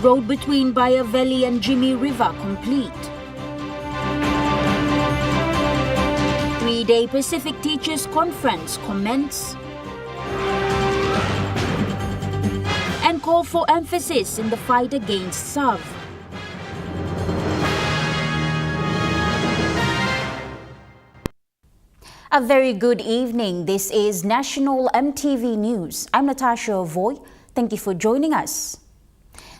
Road between Baya Valley and Jimmy River complete. 3-day Pacific Teachers Conference commence. And call for emphasis in the fight against SAV. A very good evening. This is National EMTV News. I'm Natasha Voy. Thank you for joining us.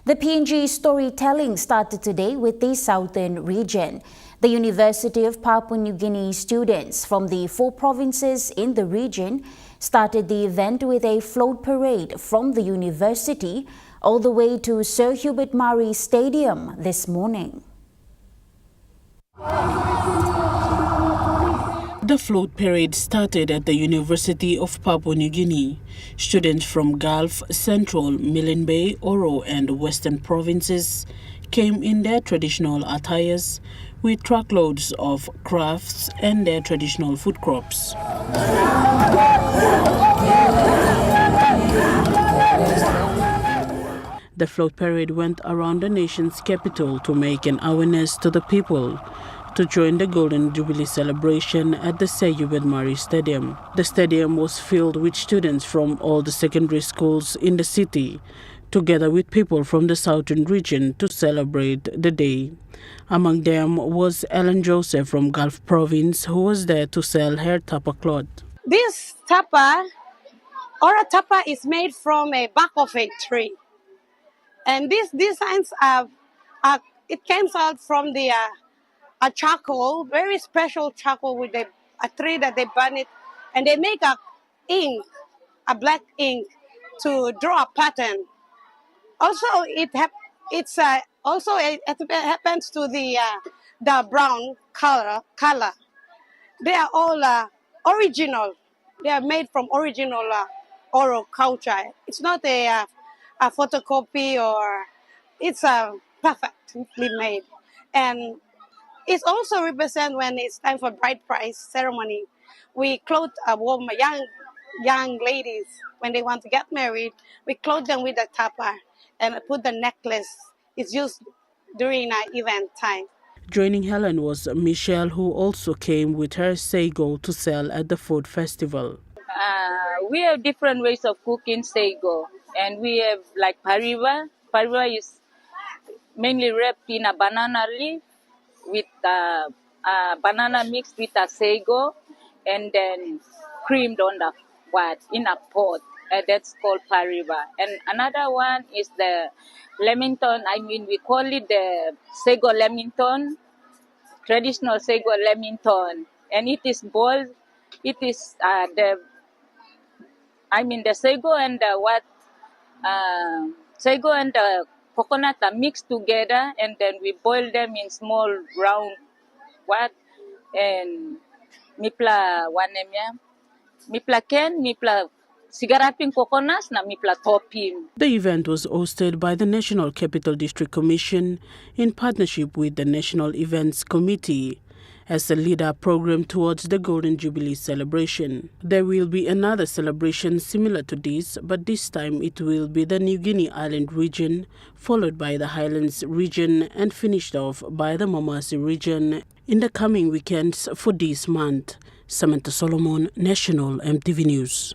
The PNG storytelling started today with the southern region. The University of Papua New Guinea students from the 4 provinces in the region started the event with a float parade from the university all the way to Sir Hubert Murray Stadium this morning. The float parade started at the University of Papua New Guinea. Students from Gulf, Central, Milne Bay, Oro and Western provinces came in their traditional attires with truckloads of crafts and their traditional food crops. The float parade went around the nation's capital to make an awareness to the people to join the Golden Jubilee celebration at the Sir Hubert Murray Stadium. The stadium was filled with students from all the secondary schools in the city, together with people from the southern region to celebrate the day. Among them was Ellen Joseph from Gulf Province, who was there to sell her tapa cloth. This tapa, or a tapa, is made from a bark of a tree. And these designs it came out from the a charcoal, very special charcoal with a tree that they burn it, and they make a black ink to draw a pattern. Also, it happens to the brown color. They are all original. They are made from original oral culture. It's not a photocopy, or it's perfectly made. And it also represents when it's time for bride price ceremony. We clothe young ladies when they want to get married. We clothe them with a tapa and put the necklace. It's used during event time. Joining Helen was Michelle, who also came with her sago to sell at the food festival. We have different ways of cooking sago, and we have like pariwa. Pariwa is mainly wrapped in a banana leaf with banana mixed with a sago, and then creamed on in a pot. That's called pariwa. And another one is the lemington. We call it the sago lemington, traditional sago lemington, and it is boiled. It is the sago and sago and the coconut are mixed together, and then we boil them in small round and mipla sigaraping coconuts na mipla topping. The event was hosted by the National Capital District Commission in partnership with the National Events Committee as a lead-up program towards the Golden Jubilee celebration. There will be another celebration similar to this, but this time it will be the New Guinea Island region, followed by the Highlands region and finished off by the Mermaids region in the coming weekends for this month. Samantha Solomon, National EMTV News.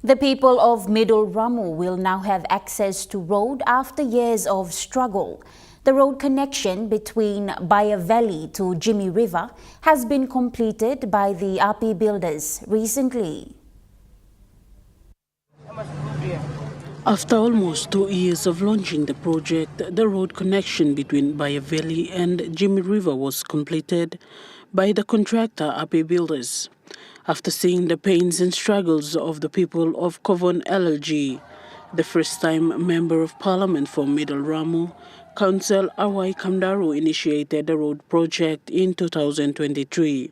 The people of Middle Ramu will now have access to road after years of struggle. The road connection between Baya Valley to Jimmy River has been completed by the RP builders recently. After almost 2 years of launching the project, the road connection between Baya Valley and Jimmy River was completed by the contractor RP builders. After seeing the pains and struggles of the people of Kovon LLG, the first-time Member of Parliament for Middle Ramu, Council Awai Kamdaru, initiated the road project in 2023.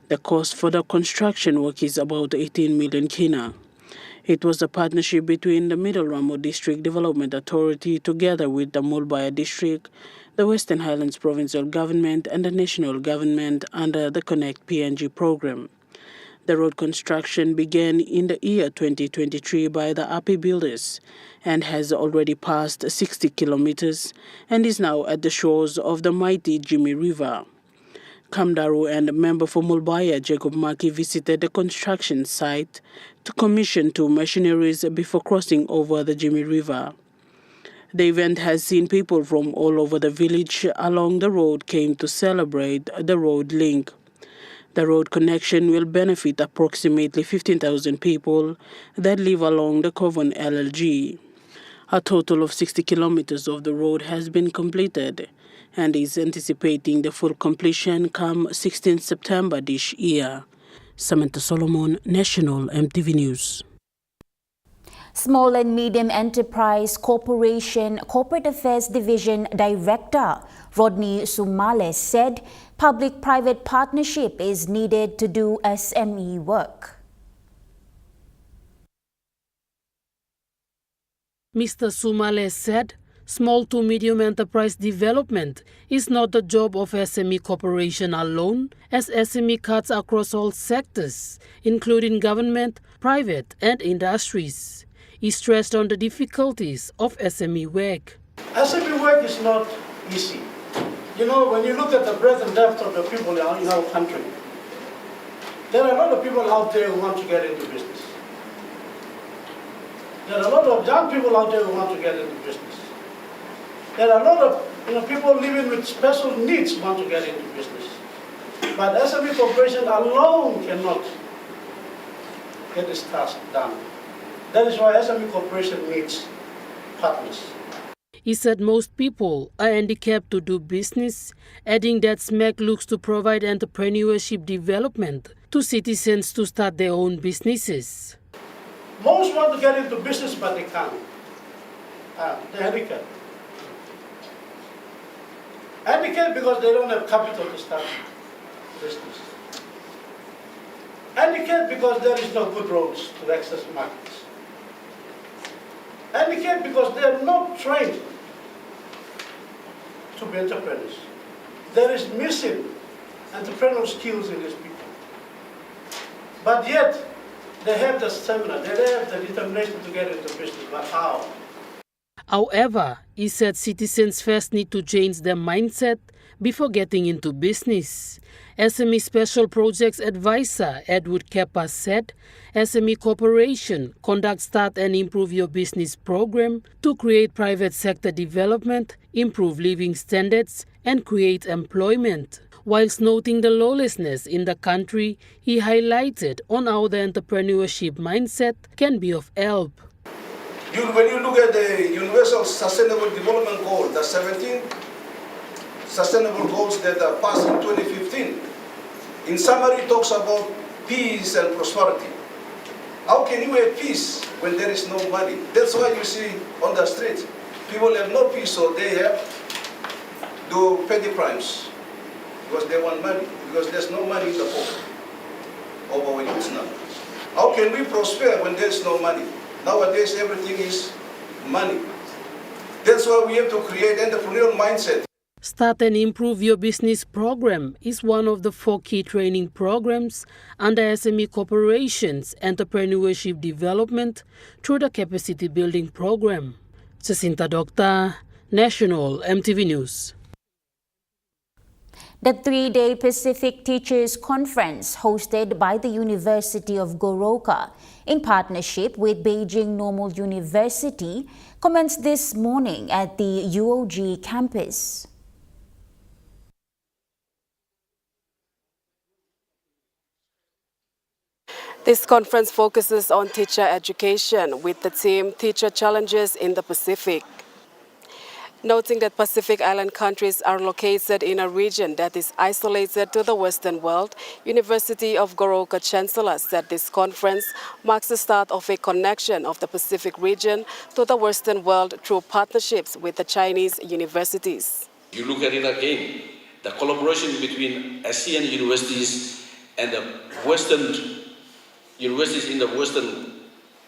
The cost for the construction work is about 18 million kina. It was a partnership between the Middle Ramu District Development Authority together with the Mulbaya District, the Western Highlands Provincial Government and the National Government under the Connect PNG program. The road construction began in the year 2023 by the API builders and has already passed 60 kilometers and is now at the shores of the mighty Jimmy River. Kamdaru and member for Mulbaya Jacob Maki visited the construction site to commission two machineries before crossing over the Jimmy River. The event has seen people from all over the village along the road came to celebrate the road link. The road connection will benefit approximately 15,000 people that live along the Coven LLG. A total of 60 kilometers of the road has been completed and is anticipating the full completion come 16 September this year. Samantha Solomon, National EMTV News. Small and Medium Enterprise Corporation Corporate Affairs Division Director Rodney Sumales said public-private partnership is needed to do SME work. Mr. Sumales said small to medium enterprise development is not the job of SME Corporation alone, as SME cuts across all sectors, including government, private and industries. He stressed on the difficulties of SME work. SME work is not easy. You know, when you look at the breadth and depth of the people in our country, there are a lot of people out there who want to get into business. There are a lot of young people out there who want to get into business. There are a lot of people living with special needs who want to get into business. But SME Corporation alone cannot get this task done. That is why SME Corporation needs partners. He said most people are handicapped to do business, adding that SMEC looks to provide entrepreneurship development to citizens to start their own businesses. Most want to get into business, but they can't. They're handicapped. Handicapped because they don't have capital to start business. Handicapped because there is no good roads to access markets. Handicapped because they are not trained to be entrepreneurs. There is missing entrepreneurial skills in these people. But yet, they have the stamina, they have the determination to get into business, but how? However, he said citizens first need to change their mindset before getting into business. SME Special Projects Advisor Edward Kepa said SME Corporation conducts Start and Improve Your Business program to create private sector development, improve living standards, and create employment. Whilst noting the lawlessness in the country, he highlighted on how the entrepreneurship mindset can be of help. When you look at the Universal Sustainable Development Goal, the 17 sustainable goals that are passed in 2015, in summary it talks about peace and prosperity. How can you have peace when there is no money? That's why you see on the street, people have no peace, so they have do petty crimes because they want money, because there's no money in the pocket of our youth now. How can we prosper when there's no money? Nowadays everything is money. That's why we have to create entrepreneurial mindset. Start and Improve Your Business program is one of the 4 key training programs under SME Corporation's Entrepreneurship Development through the Capacity Building Program. Jacinta Doctor, National EMTV News. The 3-day Pacific Teachers Conference hosted by the University of Goroka in partnership with Beijing Normal University commenced this morning at the UOG campus. This conference focuses on teacher education with the theme Teacher Challenges in the Pacific. Noting that Pacific Island countries are located in a region that is isolated to the Western world, University of Goroka Chancellor said this conference marks the start of a connection of the Pacific region to the Western world through partnerships with the Chinese universities. You look at it again, the collaboration between ASEAN universities and the Western universities in the Western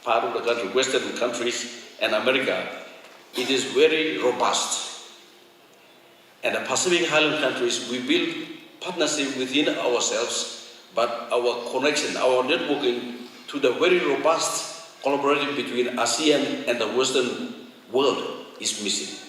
part of the country, Western countries and America, it is very robust. And the Pacific Highland countries, we build partnership within ourselves but our connection, our networking to the very robust collaboration between ASEAN and the Western world is missing.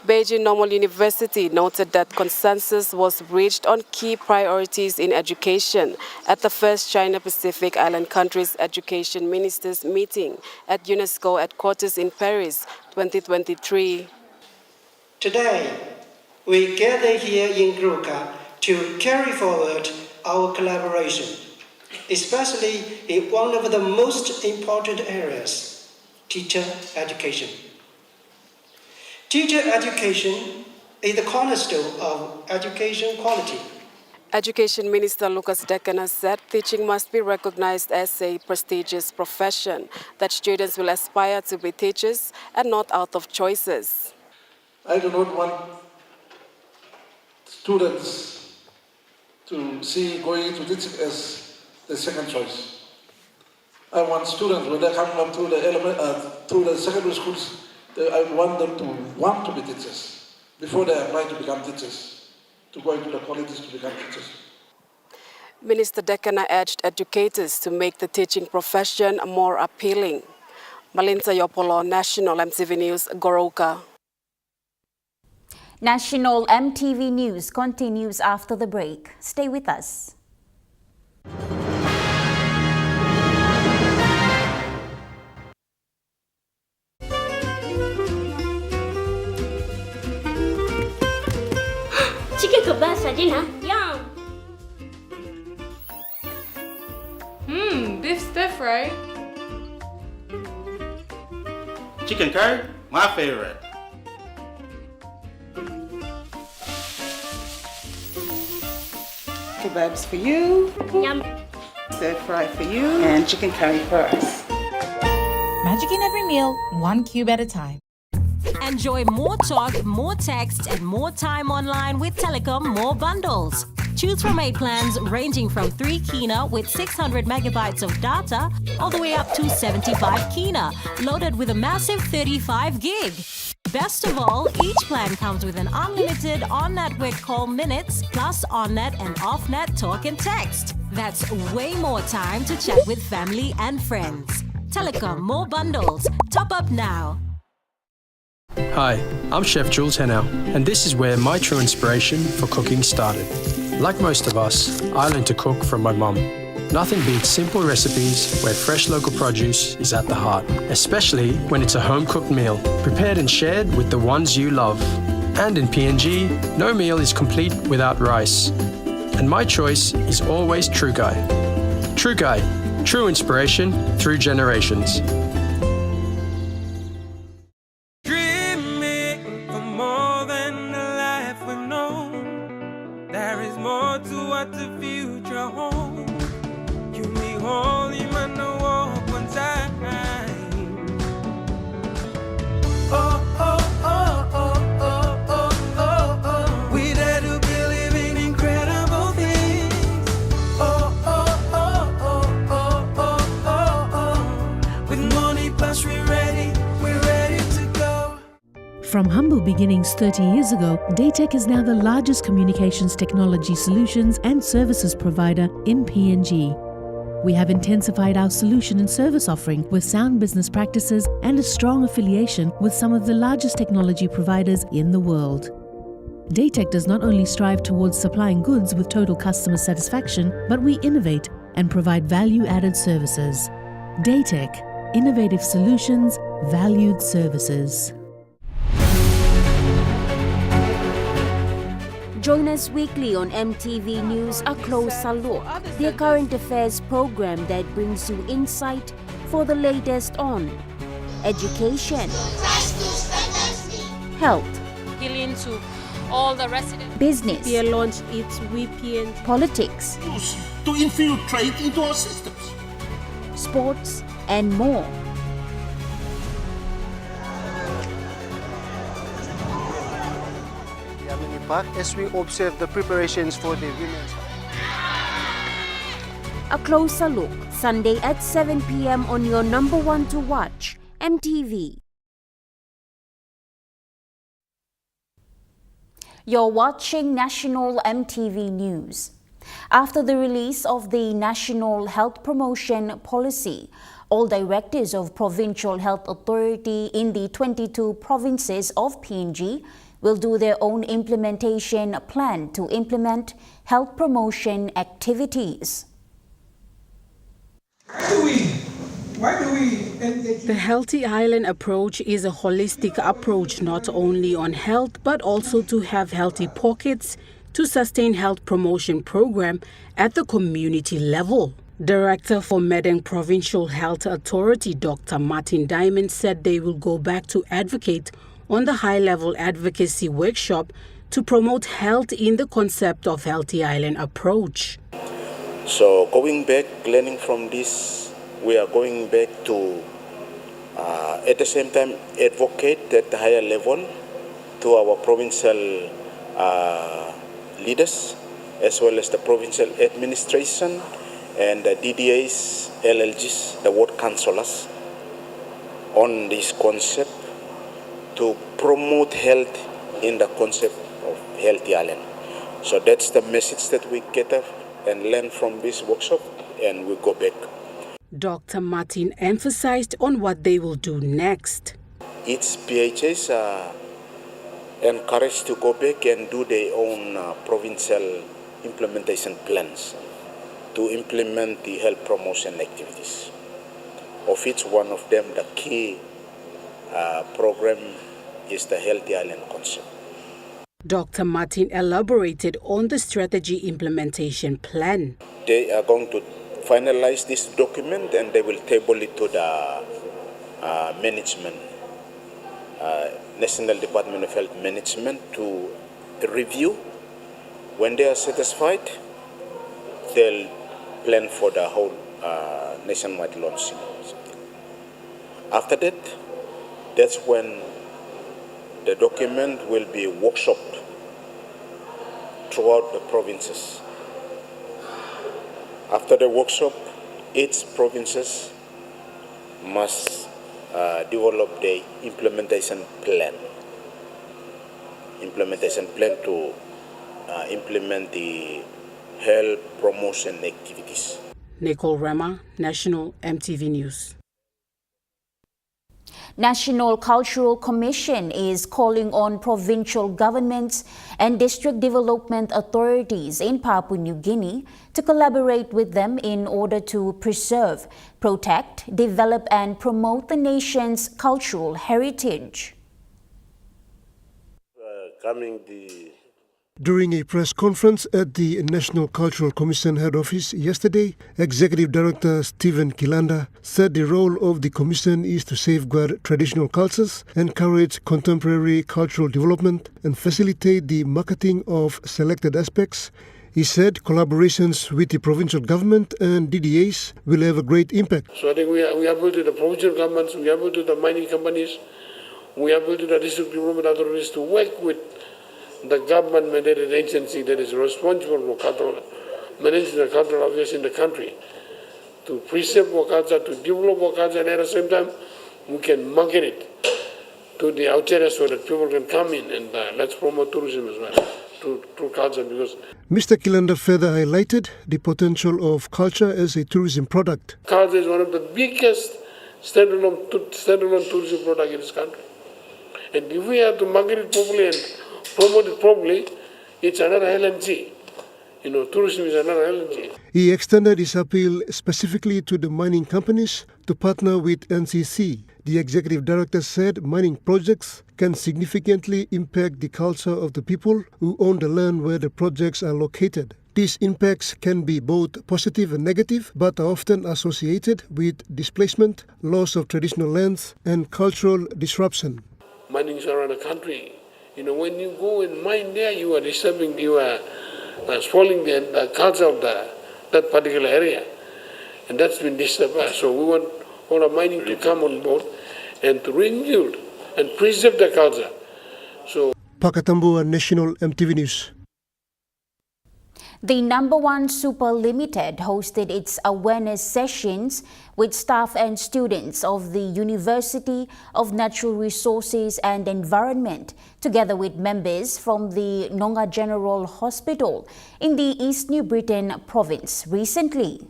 Beijing Normal University noted that consensus was reached on key priorities in education at the first China-Pacific Island countries' education ministers meeting at UNESCO headquarters in Paris, 2023. Today, we gather here in Trukai to carry forward our collaboration, especially in one of the most important areas, teacher education. Teacher education is the cornerstone of education quality. Education Minister Lucas Dekana said teaching must be recognized as a prestigious profession, that students will aspire to be teachers and not out of choices. I do not want students to see going into teaching as the second choice. I want students, when they come up to the secondary schools, I want them to want to be teachers before they apply to become teachers, to go into the colleges to become teachers. Minister Dekana urged educators to make the teaching profession more appealing. Malinta Yopolo, National EMTV News, Goroka. National EMTV News continues after the break. Stay with us. Chicken kebab for dinner. Yum. Beef stir fry. Chicken curry, my favorite. Kebabs for you. Yum. Stir fry for you. And chicken curry for us. Magic in every meal, one cube at a time. Enjoy more talk, more text, and more time online with Telecom More Bundles. Choose from 8 plans ranging from 3 kina with 600 megabytes of data all the way up to 75 kina, loaded with a massive 35 gig. Best of all, each plan comes with an unlimited on-network call minutes plus on-net and off-net talk and text. That's way more time to chat with family and friends. Telecom More Bundles. Top up now. Hi, I'm Chef Jules Hennow, and this is where my true inspiration for cooking started. Like most of us, I learned to cook from my mum. Nothing beats simple recipes where fresh local produce is at the heart, especially when it's a home-cooked meal, prepared and shared with the ones you love. And in PNG, no meal is complete without rice. And my choice is always Trukai. Trukai, true inspiration through generations. From humble beginnings 30 years ago, Daytech is now the largest communications technology solutions and services provider in PNG. We have intensified our solution and service offering with sound business practices and a strong affiliation with some of the largest technology providers in the world. Daytech does not only strive towards supplying goods with total customer satisfaction, but we innovate and provide value-added services. Daytech, innovative solutions, valued services. Join us weekly on EMTV News, A Closer Look, the current affairs program that brings you insight for the latest on education, health, Appealing to all the residents. business, They launched its VPN. politics, To infiltrate into our systems. sports, and more. As we observe the preparations for the women's. A Closer Look, Sunday at 7 p.m. on your number one to watch, EMTV. You're watching National EMTV News. After the release of the National Health Promotion Policy, all directors of Provincial Health Authority in the 22 provinces of PNG will do their own implementation plan to implement health promotion activities. The Healthy Island approach is a holistic approach not only on health but also to have healthy pockets to sustain health promotion program at the community level. Director for Medang Provincial Health Authority, Dr. Martin Diamond, said they will go back to advocate on the high-level advocacy workshop to promote health in the concept of Healthy Island approach. So going back, learning from this, we are going back to, at the same time, advocate at the higher level to our provincial leaders, as well as the provincial administration and the DDAs, LLGs, the ward councillors, on this concept to promote health in the concept of Healthy Island. So that's the message that we gather and learn from this workshop, and we go back. Dr. Martin emphasized on what they will do next. Each PHS are encouraged to go back and do their own provincial implementation plans to implement the health promotion activities. Of each one of them, the key program is the Healthy Island concept. Dr. Martin elaborated on the strategy implementation plan. They are going to finalize this document and they will table it to the management, National Department of Health Management, to review. When they are satisfied, they'll plan for the whole nationwide launch. After that, that's when the document will be workshopped throughout the provinces. After the workshop, each provinces must develop the implementation plan to implement the health promotion activities. Nicole Rama, National EMTV News. National Cultural Commission is calling on provincial governments and district development authorities in Papua New Guinea to collaborate with them in order to preserve, protect, develop and promote the nation's cultural heritage. During a press conference at the National Cultural Commission head office yesterday, Executive Director Stephen Kilanda said the role of the Commission is to safeguard traditional cultures, encourage contemporary cultural development, and facilitate the marketing of selected aspects. He said collaborations with the provincial government and DDAs will have a great impact. So I think we are able to the provincial governments, we are able to the mining companies, we are able to the district development authorities to work with the government-mandated agency that is responsible for cultural, managing the cultural affairs in the country, to preserve our culture, to develop our culture, and at the same time, we can market it to the outsiders so that people can come in and let's promote tourism as well through culture. Because Mr. Kilanda further highlighted the potential of culture as a tourism product. Culture is one of the biggest standalone tourism product in this country. And if we have to market it properly and promote it properly, it's another LNG. Tourism is another LNG. He extended his appeal specifically to the mining companies to partner with NCC. The executive director said mining projects can significantly impact the culture of the people who own the land where the projects are located. These impacts can be both positive and negative, but are often associated with displacement, loss of traditional lands, and cultural disruption. Mining is around the country. When you go and mine there, you are disturbing, you are spoiling the culture of that particular area. And that's been disturbed. So we want all our mining to come on board and to renew and preserve the culture. So, Pakatambua National EMTV News. The number one Super Limited hosted its awareness sessions with staff and students of the University of Natural Resources and Environment, together with members from the Nonga General Hospital in the East New Britain province recently.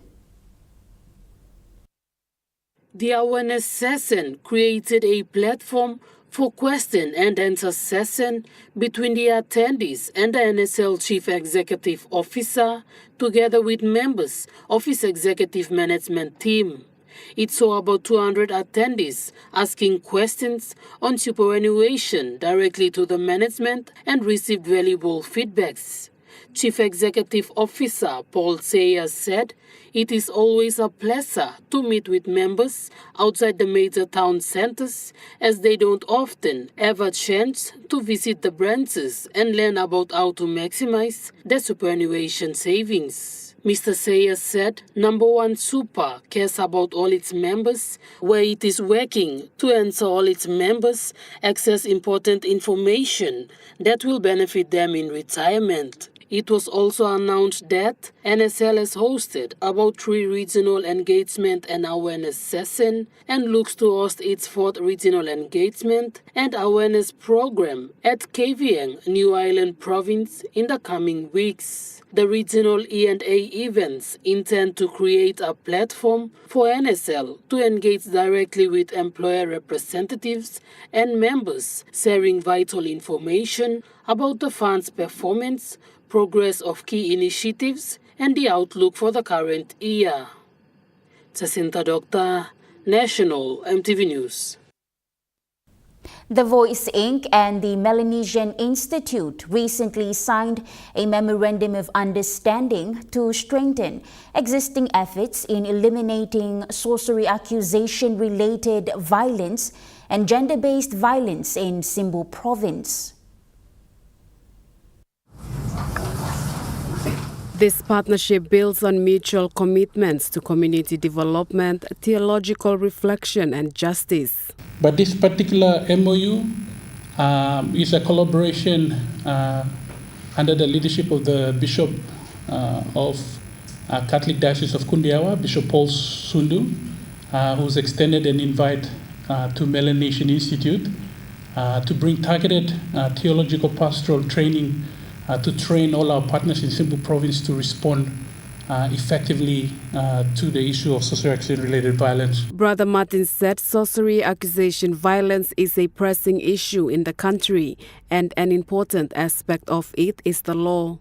The awareness session created a platform for question and answer session between the attendees and the NSL Chief Executive Officer, together with members of his executive management team. It saw about 200 attendees asking questions on superannuation directly to the management and received valuable feedbacks. Chief Executive Officer Paul Sayers said it is always a pleasure to meet with members outside the major town centers, as they don't often have a chance to visit the branches and learn about how to maximize their superannuation savings. Mr. Sayers said Number One Super cares about all its members, where it is working to ensure all its members access important information that will benefit them in retirement. It was also announced that NSL has hosted about 3 regional engagement and awareness sessions and looks to host its 4th regional engagement and awareness program at KVN, New Ireland Province in the coming weeks. The regional E&A events intend to create a platform for NSL to engage directly with employer representatives and members, sharing vital information about the fund's performance, progress of key initiatives, and the outlook for the current year. Jacinta Doctor, National EMTV News. The Voice Inc. and the Melanesian Institute recently signed a memorandum of understanding to strengthen existing efforts in eliminating sorcery accusation-related violence and gender-based violence in Simbu Province. This partnership builds on mutual commitments to community development, theological reflection, and justice. But this particular MOU is a collaboration under the leadership of the Bishop of Catholic Diocese of Kundiawa, Bishop Paul Sundu, who's extended an invite to Melanesian Institute to bring targeted theological pastoral training to train all our partners in Simbu Province to respond effectively to the issue of sorcery accusation-related violence. Brother Martin said sorcery accusation violence is a pressing issue in the country, and an important aspect of it is the law.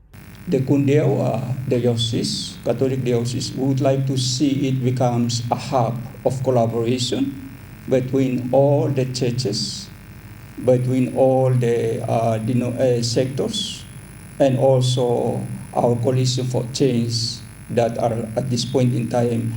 The Kundiawa Diocese, Catholic Diocese, would like to see it becomes a hub of collaboration between all the churches, between all the sectors, and also our coalition for change that are at this point in time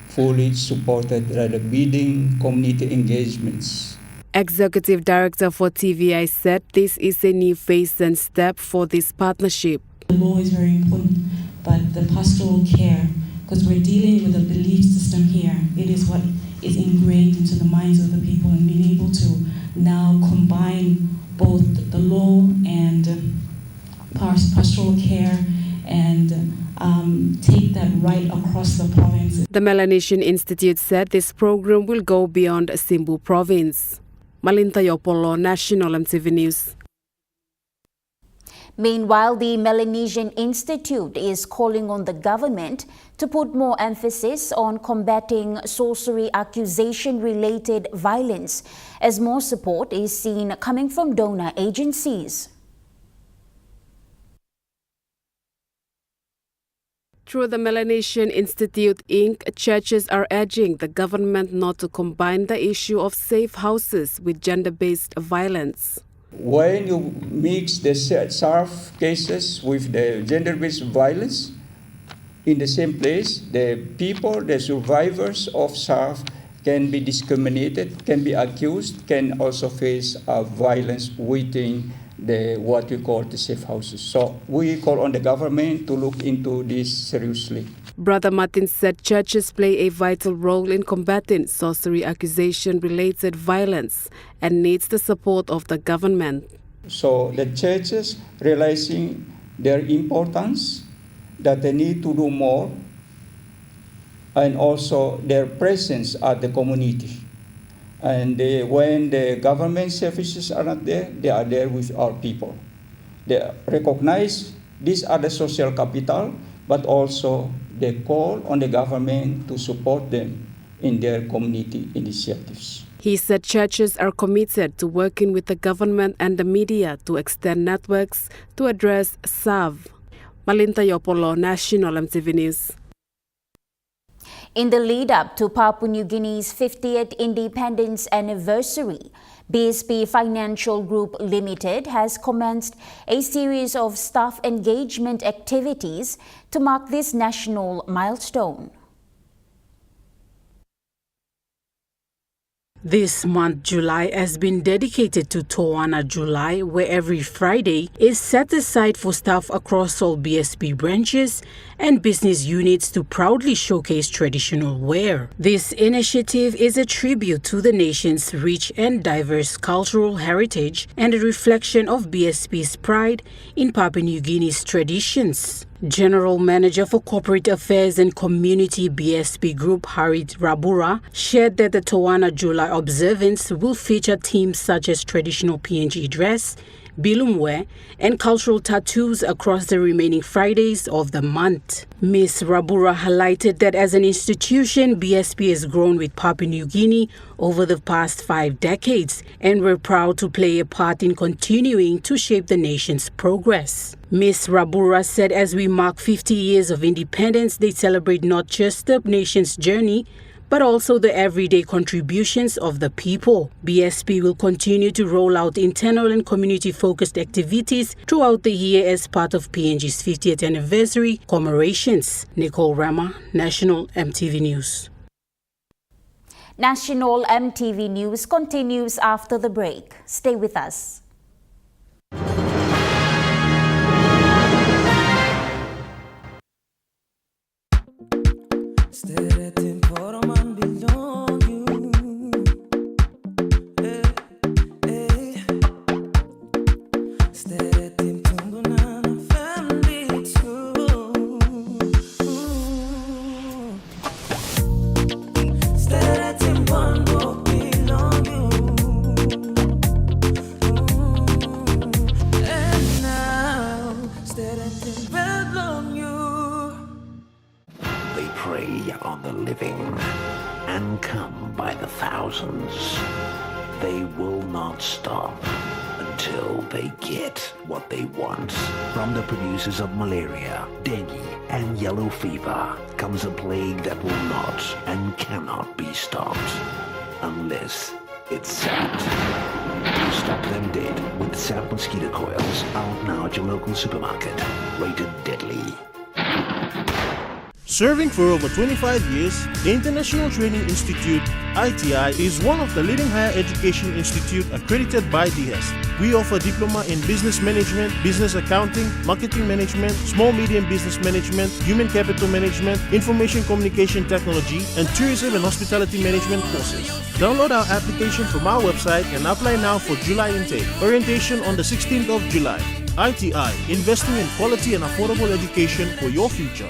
fully supported by the bidding community engagements. Executive Director for TVI said this is a new phase and step for this partnership. The law is very important, but the pastoral care, because we're dealing with a belief system here, it is what is ingrained into the minds of the people, and being able to now combine both the law and pastoral care and take that right across the province. The Melanesian Institute said this program will go beyond Simbu Province. Malinta Yopolo, National EMTV News. Meanwhile, the Melanesian Institute is calling on the government to put more emphasis on combating sorcery accusation-related violence, as more support is seen coming from donor agencies. Through the Melanesian Institute, Inc., churches are urging the government not to combine the issue of safe houses with gender-based violence. When you mix the SARF cases with the gender-based violence in the same place, the people, the survivors of SARF can be discriminated, can be accused, can also face violence within what we call the safe houses. So we call on the government to look into this seriously. Brother Martin said churches play a vital role in combating sorcery accusation-related violence and needs the support of the government. So the churches, realizing their importance that they need to do more, and also their presence at the community. And when the government services are not there, they are there with our people. They recognize these are the social capital, but also they call on the government to support them in their community initiatives. He said churches are committed to working with the government and the media to extend networks to address SAV. Malinta Yopolo, National EMTV News. In the lead-up to Papua New Guinea's 50th independence anniversary, BSP Financial Group Limited has commenced a series of staff engagement activities to mark this national milestone. This month, July, has been dedicated to Towana July, where every Friday is set aside for staff across all BSP branches and business units to proudly showcase traditional wear. This initiative is a tribute to the nation's rich and diverse cultural heritage and a reflection of BSP's pride in Papua New Guinea's traditions. General Manager for Corporate Affairs and Community BSP Group Harit Rabura shared that the Towana July observance will feature themes such as traditional PNG dress, bilumwe, and cultural tattoos across the remaining Fridays of the month. Ms. Rabura highlighted that as an institution, BSP has grown with Papua New Guinea over the past 5 decades, and we're proud to play a part in continuing to shape the nation's progress. Ms. Rabura said as we mark 50 years of independence, they celebrate not just the nation's journey, but also the everyday contributions of the people. BSP will continue to roll out internal and community-focused activities throughout the year as part of PNG's 50th anniversary commemorations. Nicole Rama, National EMTV News. National EMTV News continues after the break. Stay with us. On the living and come by the thousands. They will not stop until they get what they want. From the producers of malaria, dengue, and yellow fever comes a plague that will not and cannot be stopped unless it's zapped. Stop them dead with Zap mosquito coils, out now at your local supermarket. Rated deadly. Serving for over 25 years, the International Training Institute, ITI, is one of the leading higher education institutes accredited by DHEST. We offer diploma in business management, business accounting, marketing management, small-medium business management, human capital management, information communication technology, and tourism and hospitality management courses. Download our application from our website and apply now for July intake. Orientation on the 16th of July. ITI, investing in quality and affordable education for your future.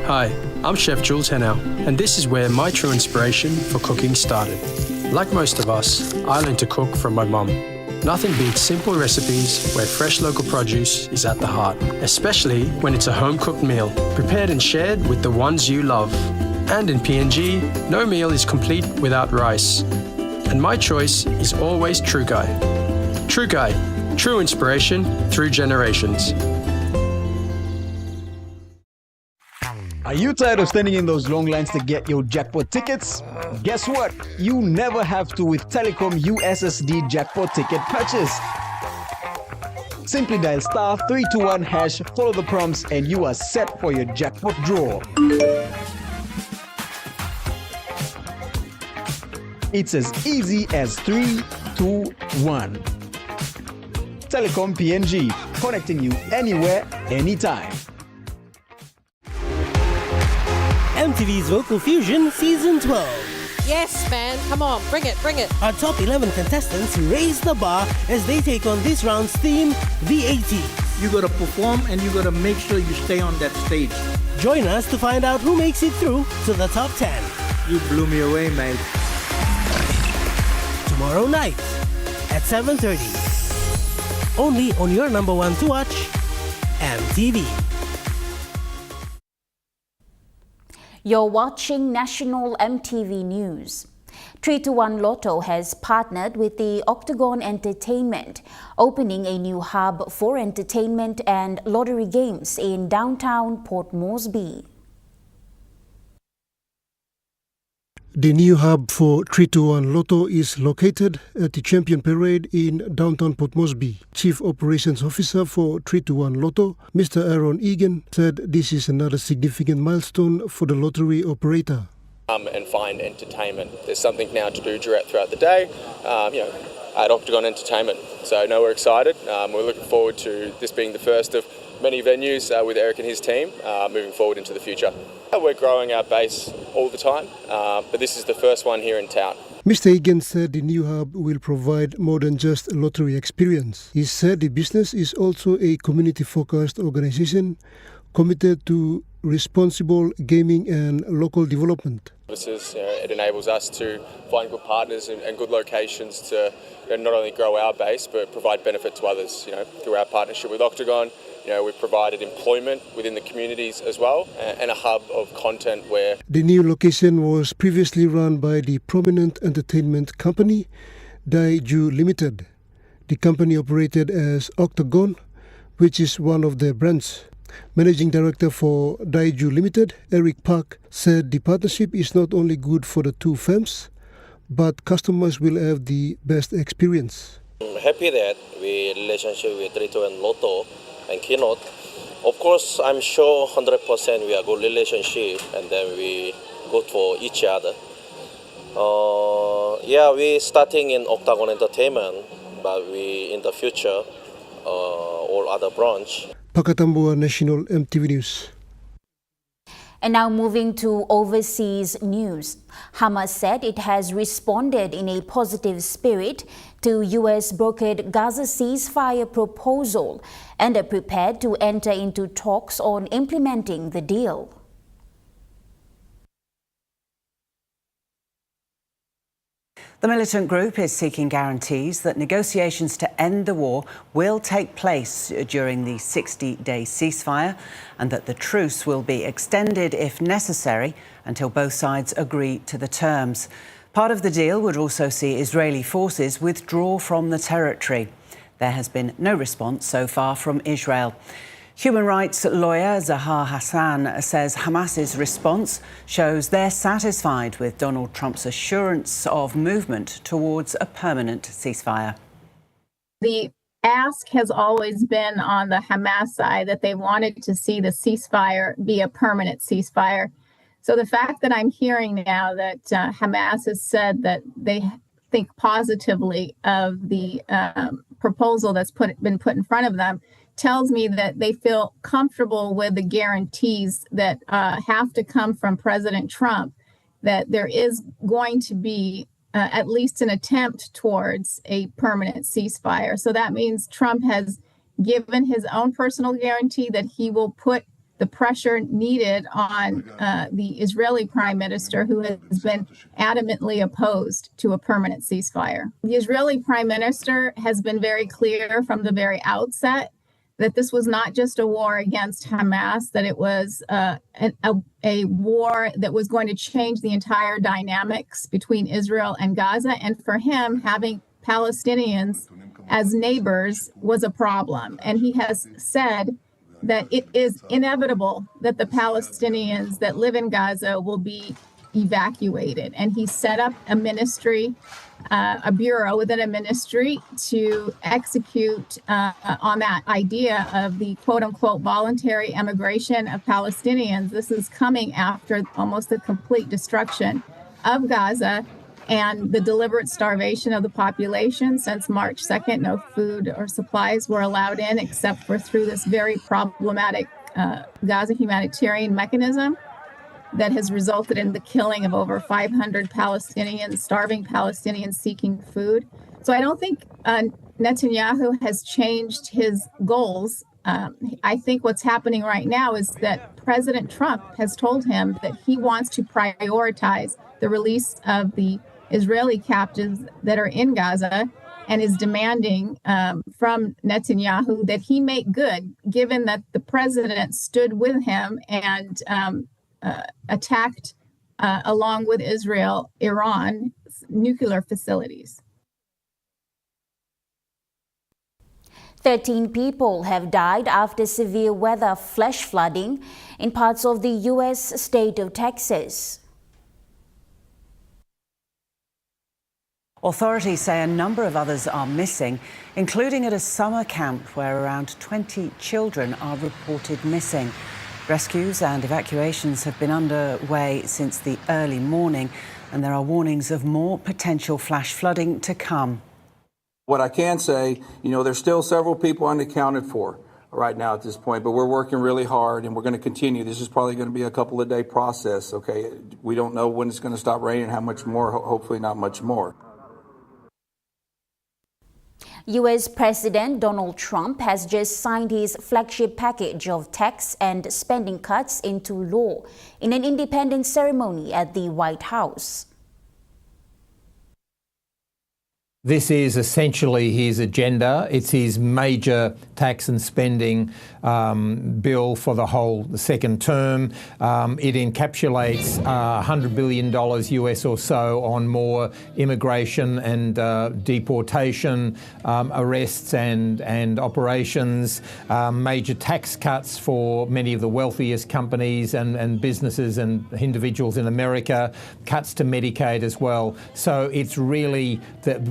Hi, I'm Chef Jules Henao, and this is where my true inspiration for cooking started. Like most of us, I learned to cook from my mum. Nothing beats simple recipes where fresh local produce is at the heart, especially when it's a home-cooked meal, prepared and shared with the ones you love. And in PNG, no meal is complete without rice. And my choice is always Trukai. Trukai, true inspiration through generations. Are you tired of standing in those long lines to get your jackpot tickets? Guess what? You never have to with Telecom USSD jackpot ticket purchase. Simply dial *321#, follow the prompts, and you are set for your jackpot draw. It's as easy as 3, 2, 1. Telecom PNG, connecting you anywhere, anytime. MTV's Vocal Fusion Season 12. Yes, man. Come on, bring it, bring it. Our top 11 contestants raise the bar as they take on this round's theme, the 80s. You got to perform and you got to make sure you stay on that stage. Join us to find out who makes it through to the top 10. You blew me away, mate. Tomorrow night at 7:30. Only on your number one to watch, MTV. You're watching National MTV News. 3-1 Lotto has partnered with the Octagon Entertainment, opening a new hub for entertainment and lottery games in downtown Port Moresby. The new hub for 3-1 Lotto is located at the Champion Parade in downtown Port Moresby. Chief Operations Officer for 3-1 Lotto, Mr. Aaron Egan, said this is another significant milestone for the lottery operator. And find entertainment. There's something now to do throughout the day, at Octagon Entertainment. So no, we're excited. We're looking forward to this being the first of many venues with Eric and his team moving forward into the future. We're growing our base all the time, but this is the first one here in town. Mr. Egan said the new hub will provide more than just a lottery experience. He said the business is also a community-focused organization committed to responsible gaming and local development. It enables us to find good partners and good locations to not only grow our base but provide benefit to others. Through our partnership with Octagon, we've provided employment within the communities as well, and a hub of content where... The new location was previously run by the prominent entertainment company, Daiju Limited. The company operated as Octagon, which is one of their brands. Managing Director for Daiju Limited, Eric Park, said the partnership is not only good for the two firms, but customers will have the best experience. I'm happy that we relationship with 3-1 Lotto and Keynote. Of course, I'm sure 100% we are good relationship and then we good for each other. We starting in Octagon Entertainment, but we in the future all other branch. Pakatambua National MTV News. And now moving to overseas news. Hamas said it has responded in a positive spirit to U.S. brokered Gaza ceasefire proposal and are prepared to enter into talks on implementing the deal. The militant group is seeking guarantees that negotiations to end the war will take place during the 60-day ceasefire and that the truce will be extended if necessary until both sides agree to the terms. Part of the deal would also see Israeli forces withdraw from the territory. There has been no response so far from Israel. Human rights lawyer Zahar Hassan says Hamas's response shows they're satisfied with Donald Trump's assurance of movement towards a permanent ceasefire. The ask has always been on the Hamas side that they wanted to see the ceasefire be a permanent ceasefire. So the fact that I'm hearing now that Hamas has said that they think positively of the proposal that's been put in front of them tells me that they feel comfortable with the guarantees that have to come from President Trump, that there is going to be at least an attempt towards a permanent ceasefire. So that means Trump has given his own personal guarantee that he will put the pressure needed on the Israeli prime minister, who has been adamantly opposed to a permanent ceasefire. The Israeli prime minister has been very clear from the very outset that this was not just a war against Hamas, that it was a war that was going to change the entire dynamics between Israel and Gaza. And for him, having Palestinians as neighbors was a problem. And he has said that it is inevitable that the Palestinians that live in Gaza will be evacuated. And he set up a ministry, a bureau within a ministry to execute on that idea of the quote unquote voluntary emigration of Palestinians. This is coming after almost the complete destruction of Gaza and the deliberate starvation of the population. Since March 2nd, no food or supplies were allowed in except for through this very problematic Gaza humanitarian mechanism that has resulted in the killing of over 500 Palestinians, starving Palestinians seeking food. So I don't think Netanyahu has changed his goals I think what's happening right now is that President Trump has told him that he wants to prioritize the release of the Israeli captives that are in Gaza, and is demanding from Netanyahu that he make good, given that the president stood with him and attacked, along with Israel, Iran's nuclear facilities. 13 people have died after severe weather flash flooding in parts of the U.S. state of Texas. Authorities say a number of others are missing, including at a summer camp where around 20 children are reported missing. Rescues and evacuations have been underway since the early morning, and there are warnings of more potential flash flooding to come. What I can say, there's still several people unaccounted for right now at this point, but we're working really hard and we're going to continue. This is probably going to be a couple of day process, okay? We don't know when it's going to stop raining, how much more, hopefully not much more. U.S. President Donald Trump has just signed his flagship package of tax and spending cuts into law in an independence ceremony at the White House. This is essentially his agenda. It's his major tax and spending bill for the second term. It encapsulates $100 billion US or so on more immigration and deportation, arrests and operations, major tax cuts for many of the wealthiest companies and businesses and individuals in America, cuts to Medicaid as well. So it's really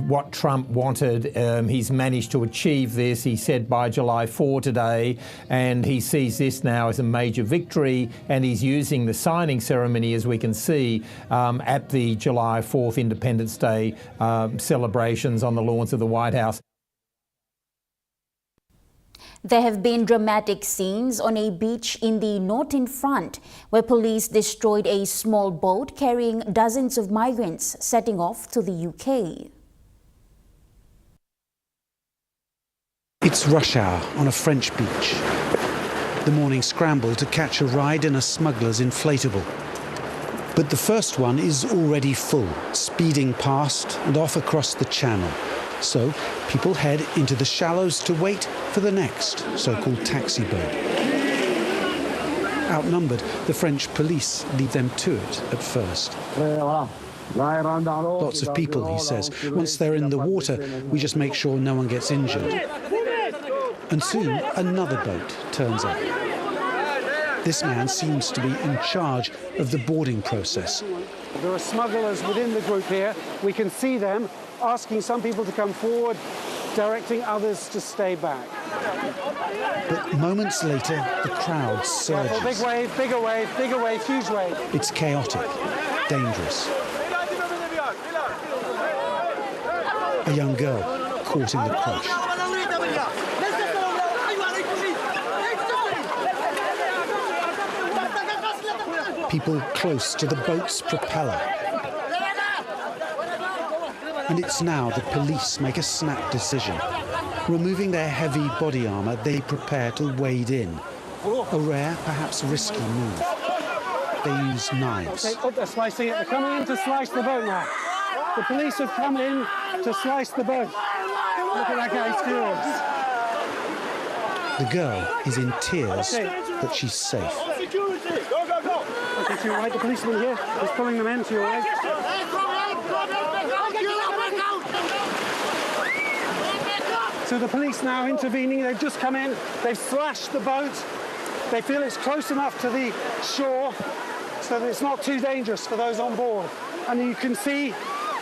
what Trump wanted. He's managed to achieve this. He said by July 4 today, and he sees this now as a major victory, and he's using the signing ceremony, as we can see, at the July 4th Independence Day celebrations on the lawns of the White House. There have been dramatic scenes on a beach in the northern front where police destroyed a small boat carrying dozens of migrants setting off to the UK. It's rush hour on a French beach. The morning scramble to catch a ride in a smuggler's inflatable. But the first one is already full, speeding past and off across the channel. So people head into the shallows to wait for the next so-called taxi boat. Outnumbered, the French police leave them to it at first. Lots of people, he says. Once they're in the water, we just make sure no one gets injured. And soon, another boat turns up. This man seems to be in charge of the boarding process. There are smugglers within the group here. We can see them asking some people to come forward, directing others to stay back. But moments later, the crowd surges. Big wave, bigger wave, bigger wave, huge wave. It's chaotic, dangerous. A young girl caught in the crush. People close to the boat's propeller. And it's now the police make a snap decision. Removing their heavy body armour, they prepare to wade in. A rare, perhaps risky move. They use knives. They're slicing it. They're coming in to slice the boat now. The police have come in to slice the boat. Look at that guy's furious. The girl is in tears, but she's safe. Okay, to your right, the policeman here is pulling them in to your right. So the police now intervening. They've just come in. They've slashed the boat. They feel it's close enough to the shore so that it's not too dangerous for those on board. And you can see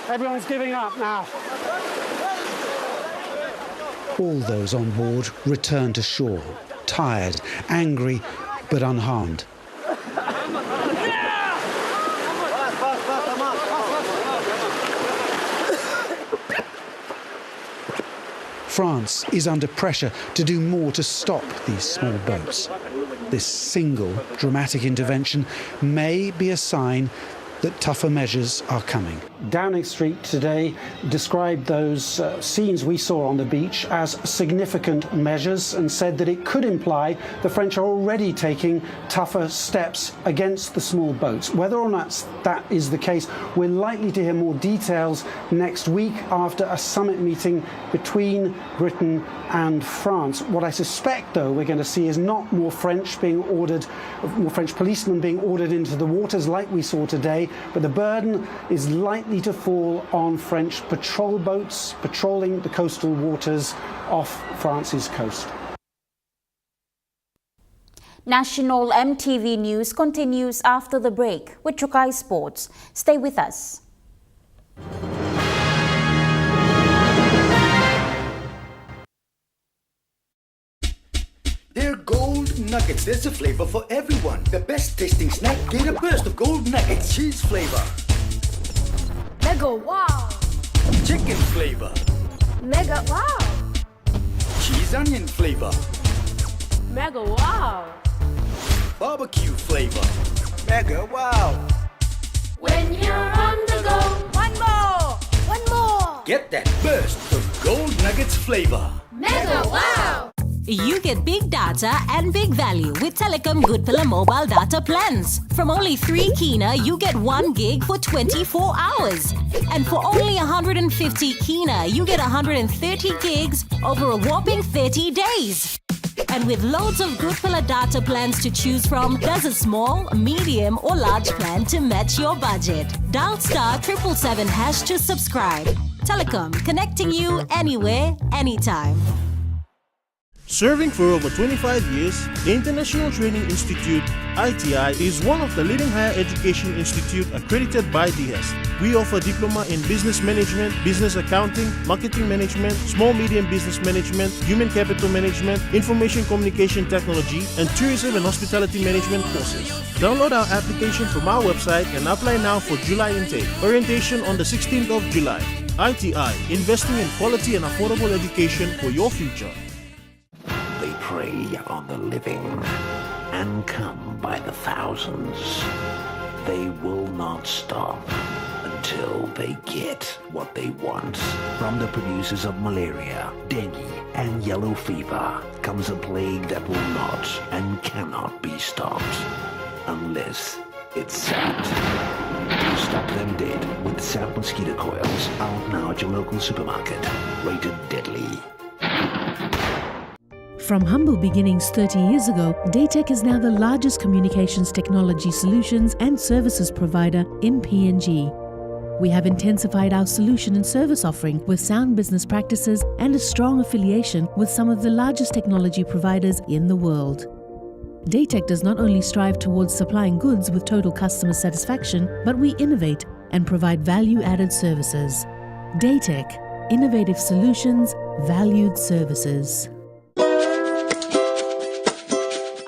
everyone's giving up now. All those on board return to shore, tired, angry, but unharmed. France is under pressure to do more to stop these small boats. This single dramatic intervention may be a sign that tougher measures are coming. Downing Street today described those scenes we saw on the beach as significant measures and said that it could imply the French are already taking tougher steps against the small boats. Whether or not that is the case, we're likely to hear more details next week after a summit meeting between Britain and France. What I suspect, though, we're going to see is not more French policemen being ordered into the waters like we saw today, but the burden is likely to fall on French patrol boats patrolling the coastal waters off France's coast. National MTV News continues after the break with Trukai Sports. Stay with us. They're gold nuggets. There's a flavor for everyone. The best tasting snack. Get a burst of gold nuggets. Cheese flavor. Mega wow. Chicken flavor. Mega wow. Cheese onion flavor. Mega wow. Barbecue flavor. Mega wow. When you're on the go. One more. One more. Get that burst of gold nuggets flavor. Mega wow. You get big data and big value with Telecom Goodpilla mobile data plans. From only 3 kina, you get 1 gig for 24 hours. And for only 150 kina, you get 130 gigs over a whopping 30 days. And with loads of Goodpilla data plans to choose from, there's a small, medium or large plan to match your budget. Dial *777# to subscribe. Telecom, connecting you anywhere, anytime. Serving for over 25 years, the International Training Institute, ITI, is one of the leading higher education institutes accredited by DHEST. We offer diploma in business management, business accounting, marketing management, small-medium business management, human capital management, information communication technology, and tourism and hospitality management courses. Download our application from our website and apply now for July intake. Orientation on the 16th of July. ITI, investing in quality and affordable education for your future. They prey on the living and come by the thousands. They will not stop until they get what they want. From the producers of malaria, dengue, and yellow fever comes a plague that will not and cannot be stopped unless it's sapped. Stop them dead with Sap mosquito coils, out now at your local supermarket. Rated deadly. From humble beginnings 30 years ago, Daytech is now the largest communications technology solutions and services provider in PNG. We have intensified our solution and service offering with sound business practices and a strong affiliation with some of the largest technology providers in the world. Daytech does not only strive towards supplying goods with total customer satisfaction, but we innovate and provide value-added services. Daytech, innovative solutions, valued services.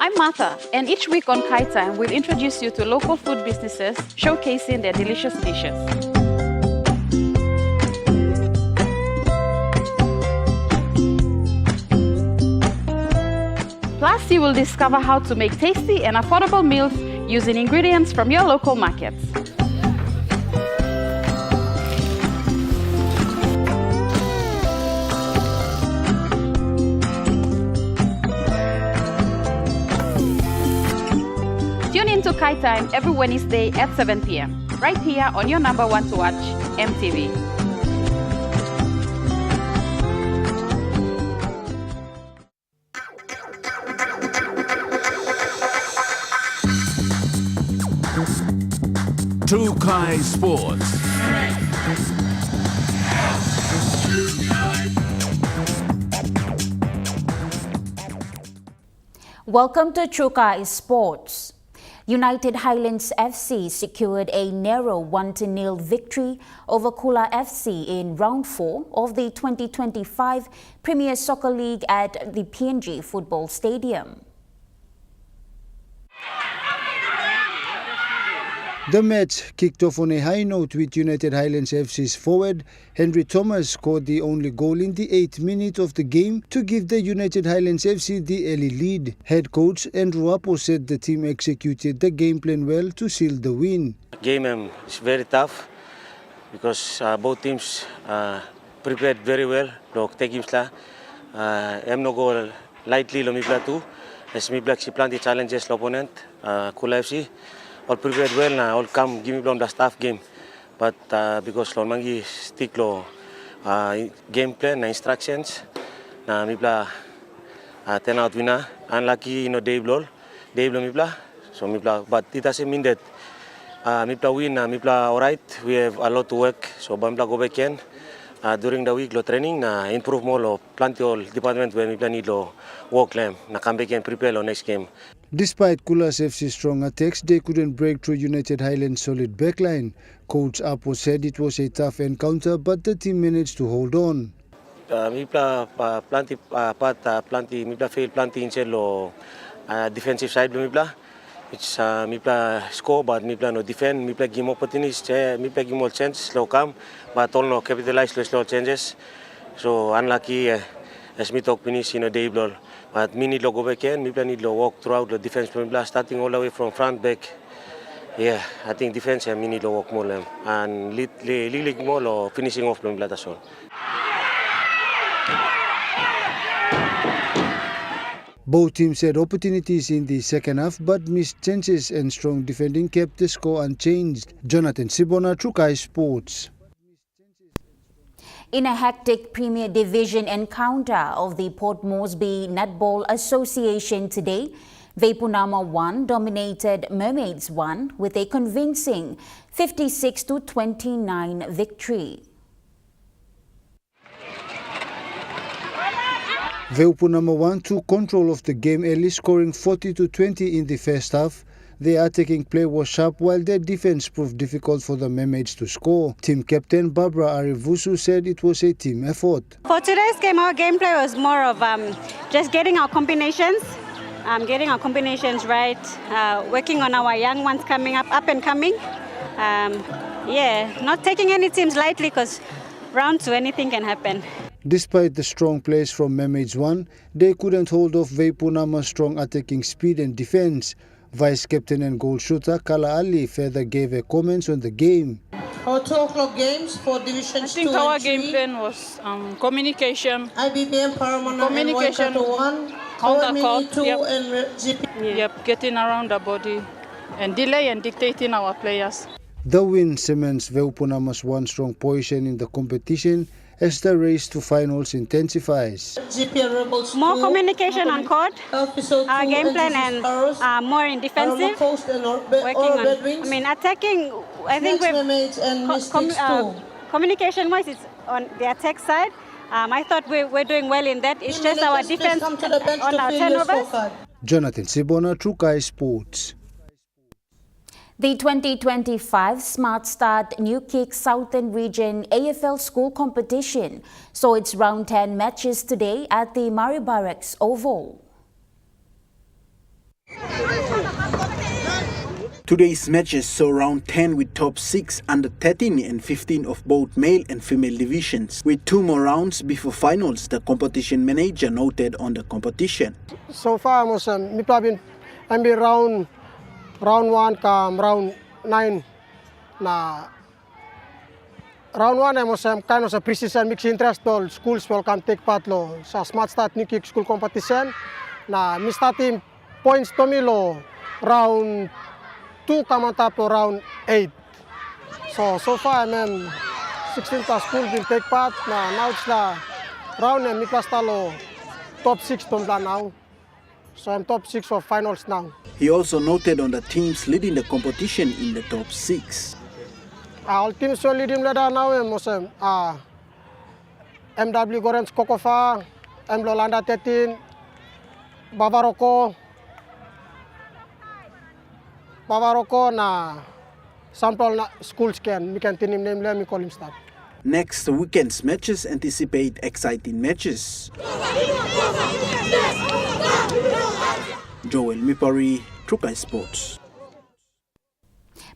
I'm Martha, and each week on Kai Time, we'll introduce you to local food businesses showcasing their delicious dishes. Plus, you will discover how to make tasty and affordable meals using ingredients from your local markets. Tune in to Kai Time every Wednesday at 7 p.m. right here on your number one to watch, MTV. Trukai Sports. Welcome to Trukai Sports. United Highlands FC secured a narrow 1-0 victory over Kula FC in round 4 of the 2025 Premier Soccer League at the PNG Football Stadium. The match kicked off on a high note with United Highlands FC's forward Henry Thomas scored the only goal in the 8th minute of the game to give the United Highlands FC the early lead. Head coach Andrew Apo said the team executed the game plan well to seal the win. Game is very tough. because both teams prepared very well. Lo take games la, em no go lightly lo mipla too. As me black si plenty challenges lo opponent, Kula FC. All prepared well na, all come give me from the staff game. But because lo mangi stick lo game plan na instructions, na mipla 10 out winner. Unlucky Dave lo mipla. So mipla, but it doesn't mean that mipla win, mipla alright. We have a lot to work. So mipla go back in during the week lo training na improve more lo plenty all department where mipla need lo work lam na come back and prepare lo next game. Despite Kula's FC's strong attacks, they couldn't break through United Highlands' solid backline. Coach Apo said it was a tough encounter, but the team managed to hold on. Mipla plenty mipla fail plenty inside lo defensive side lo mipla. It's mipla score, but mipla no defend. Mipla give opportunities, mipla give more chances lo come, but all no capitalize lo slow changes. So unlucky as me talk finish day blow. But me need to go back in, mipla need to walk throughout the defense mipla, starting all the way from front back. Yeah, I think defense me need to walk more and lead more lo finishing off mipla that's all. Both teams had opportunities in the second half but missed chances, and strong defending kept the score unchanged. Jonathan Sibona, Trukai Sports. In a hectic Premier Division encounter of the Port Moresby Netball Association today, Vepunama 1 dominated Mermaids 1 with a convincing 56-29 victory. Vepunama 1 took control of the game early, scoring 40-20 in the first half. Their attacking play was sharp while their defense proved difficult for the Mermaids to score. Team captain Barbara Arivusu said it was a team effort. For today's game, our gameplay was more of just getting our combinations right, working on our young ones coming up and coming. Not taking any teams lightly because round 2 anything can happen. Despite the strong plays from Mermaids 1, they couldn't hold off Vepunama's strong attacking speed and defense. Vice captain and goal shooter Kala Ali further gave her comments on the game. Our 2 o'clock games for divisions 2 and 3. I think our game plan was communication. IBBM Paramana communication, and 1, counter-court, 2 and GP. Yep, getting around the body and delay and dictating our players. The win cements Vepunama's one strong position in the competition as the race to finals intensifies. More communication on court, our game plan and more in defensive, working on, attacking, I think communication-wise it's on the attack side. I thought we're doing well in that. It's just our defense on our turnovers. Jonathan Sibona, Trukai Sports. The 2025 Smart Start New Kick Southern Region AFL School Competition saw its round 10 matches today at the Murray Barracks Oval. Today's matches saw round 10 with top 6, under 13 and 15 of both male and female divisions. With 2 more rounds before finals, the competition manager noted on the competition. So far, I'm round 1 come round 9 na round 1 was kind of a precision mixed interest all schools will come take part lo sa Smart Start New Kick School Competition na mi starting points to me lo round 2 come on top to round 8. So far 16 plus school will take part na now it's the round and mi plus talo top 6 to now. So I'm top 6 for finals now. He also noted on the teams leading the competition in the top 6. All teams so leading now MW Gorens Kokofa, M Lolanda 13, Bavaroko na sample na schools we can team name let me call him start. Next weekend's matches anticipate exciting matches. Joel Mipari, Trukai Sports.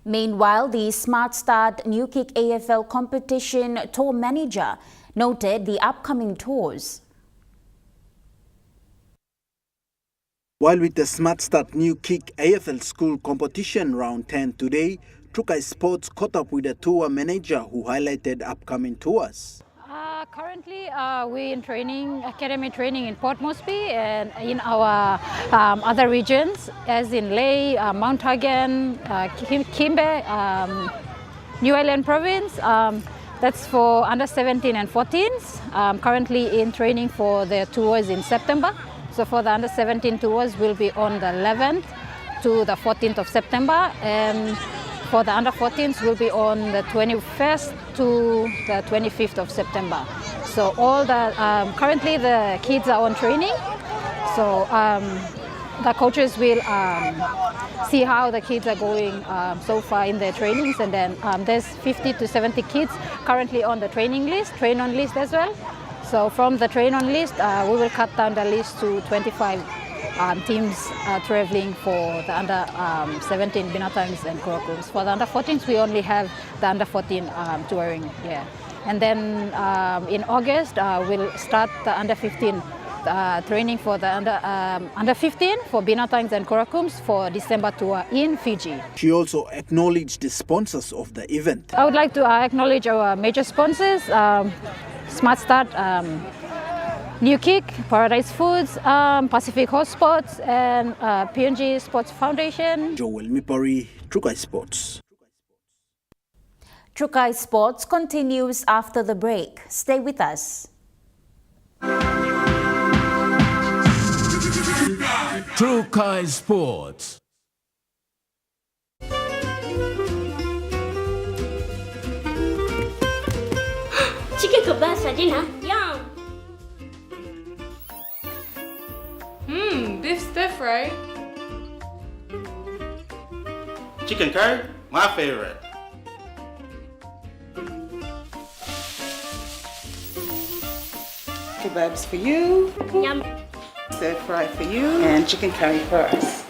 Meanwhile, the Smart Start New Kick AFL competition tour manager noted the upcoming tours. While with the Smart Start New Kick AFL School Competition round 10 today, Trukai Sports caught up with a tour manager who highlighted upcoming tours. Currently, we're in training, academy training in Port Moresby and in our other regions, as in Ley, Mount Hagen, Kimbe, New Island Province. That's for under 17 and 14s. Currently in training for the tours in September. So for the under 17 tours, will be on the 11th to the 14th of September. And for the under 14s, will be on the 21st to the 25th of September. So all the currently the kids are on training. So the coaches will see how the kids are going so far in their trainings, and then there's 50 to 70 kids currently on the training list, train-on list as well. So from the train-on list, we will cut down the list to 25 teams traveling for the under 17 Binatangs and Kurakums. For the under 14s, we only have the under 14 touring. Yeah. And then in August, we'll start the under 15 training for the under 15 for Binatangs and Kurakums for December tour in Fiji. She also acknowledged the sponsors of the event. I would like to acknowledge our major sponsors, Smart Start, New Kick, Paradise Foods, Pacific Horse Sports, and PNG Sports Foundation. Joel Mipari, Trukai Sports. Trukai Sports continues after the break. Stay with us. Trukai Sports. Chicken kebab for dinner. Yum. Beef stir fry. Chicken curry, my favorite. Kebabs for you. Yum. Stir fry for you. And chicken curry for us.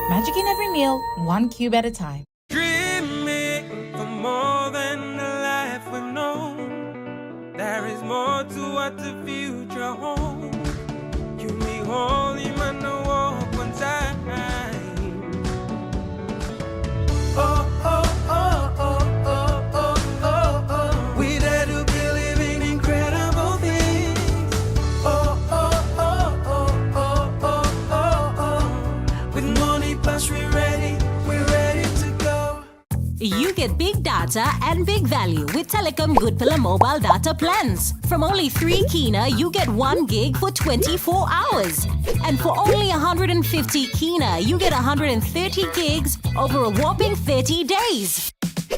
Magic in every meal, one cube at a time. Dreaming for more than the life we've known. There is more to what the future holds. You me holy man, no walk one time. Oh, oh, oh, oh, oh, oh, oh, oh. We dare to believe in incredible things. Oh, oh, oh, oh, oh, oh, oh, oh. With money plus we're ready to go. You get big data and big value with Telecom Good Pillar mobile data plans. From only 3 kina, you get 1 gig for 24 hours. And for only 150 kina, you get 130 gigs over a whopping 30 days.